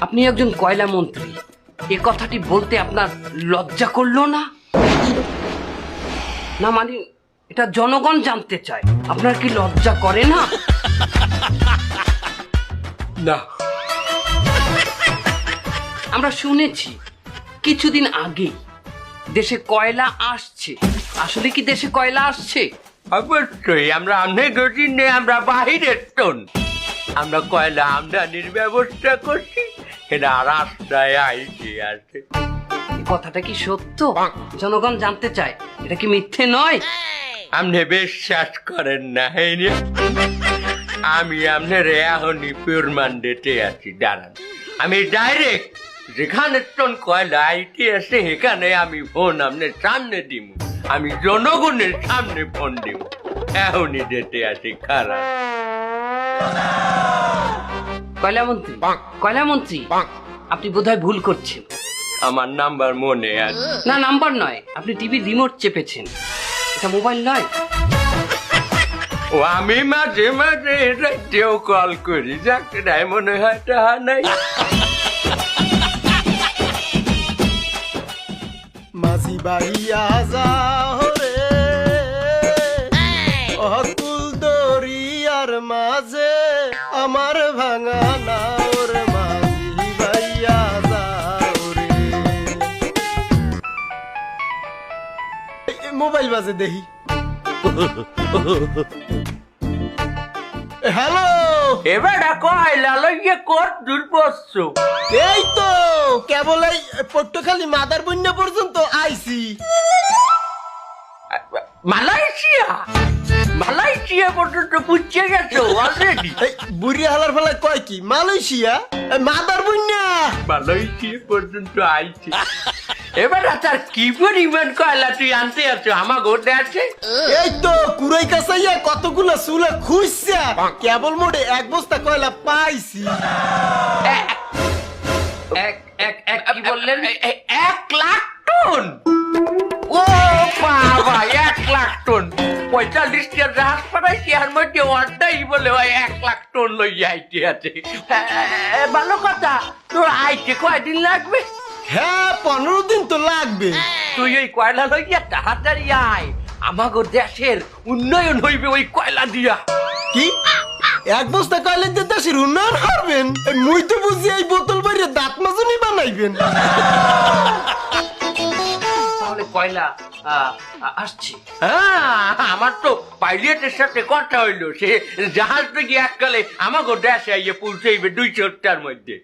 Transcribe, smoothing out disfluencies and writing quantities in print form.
আপনি একজন কয়লা মন্ত্রী, এ কথাটি বলতে আপনার লজ্জা করলো না? না মানে এটা জনগণ জানতে চায়, আপনার কি লজ্জা করে না? না, আমরা শুনেছি কিছুদিন আগে দেশে কয়লা আসছে। আসলে কি দেশে কয়লা আসছে? অবশ্যই আমরা অনেক দিনে আমরা বাহিরের টন আমরা কয়লা আমদানির ব্যবস্থা করছি, এটা রাস্তায় আইছে আছে। এই কথাটা কি সত্য? জনগণ জানতে চায়, এটা কি মিথ্যে নয়? আপনি বিশ্বাস করেন না? এই নিয়ে আমি আপনার এখনই প্রমাণ দিতে আছি, দাঁড়ান। আমি ডাইরেক্ট যেখানে টন কয়লা আইটি আছে সেখানে আমি ফোন আপনার সামনে দিব, আমি জনগণের সামনে ফোন দিব, এখনই দিতে আছি। খারাপ কয়লামন্ত্রী, কয়লামন্ত্রী, আপনি বোধহয় ভুল করছেন। আমার নাম্বার মনে আছে। না, নাম্বার নয়, আপনি টিভির রিমোট চেপেছেন। এটা মোবাইল নয়। ও আমি মাঝে মাঝে রাতেও কল করি, যাকে নাই মনে হয় তাহা নাই। মাঝি বাইয়া যাও রে অকুল দরিয়ার মাঝে আমার ভাঙা নাওর, মাঝি বাইয়া যাও রে। মোবাইল বাজে দেখি। হ্যালো, এবার কয়লা লইয়ে কত দূর পড়ছো? এই তো কেবল এই পট্টখালি মাদার বন্যা পর্যন্ত আইছি। মালয়েশিয়া? মালয়েশিয়া পর্যন্ত পুচ্ছে গেছো অলরেডি? এই বুড়ি হালার ফেলায় কয় কি মালয়েশিয়া? মাদার বন্যা মালয়েশিয়া পর্যন্ত আইছে। এবার তার কি পরিমাণ কয়লা তুই আনতে আছো আমার গোটে আছে? এই তো কুড়াই কাছাইয়া কতগুলো চুলা খুঁজছে, কেবল মোটে এক বস্তা কয়লা পাইছি। কি বললেন? 1,00,000 টন? ও বাবা, 1,00,000 টন! 45টা জাহাজ পাঠাইছি, আর মধ্যে ওয়ানটাই বলে ভাই 1,00,000 টন লইয়া আইতে আছে। ভালো কথা। তোর আইতে কয়দিন লাগবে? হ্যাঁ, 15 দিন তো লাগবে। তুই ওই কয়লা লইয়া তাড়াতাড়ি আয়, আমাগো দেশের উন্নয়ন হইবে ওই কয়লা দিয়া। কি এক বস্তা কয়লা দিয়ে দেশের উন্নয়ন করবেন? মুই তো বুঝি এই বোতল ভরে দাঁত মাজনি বানাইবেন। তাহলে কয়লা আসছে? হ্যাঁ, আমার তো পাইলটের সাথে কথা হইলো, সে জাহাজ থেকে এককালে আমাগো দেশে আইয়ে পৌঁছাইবে 2 সপ্তাহের মধ্যে।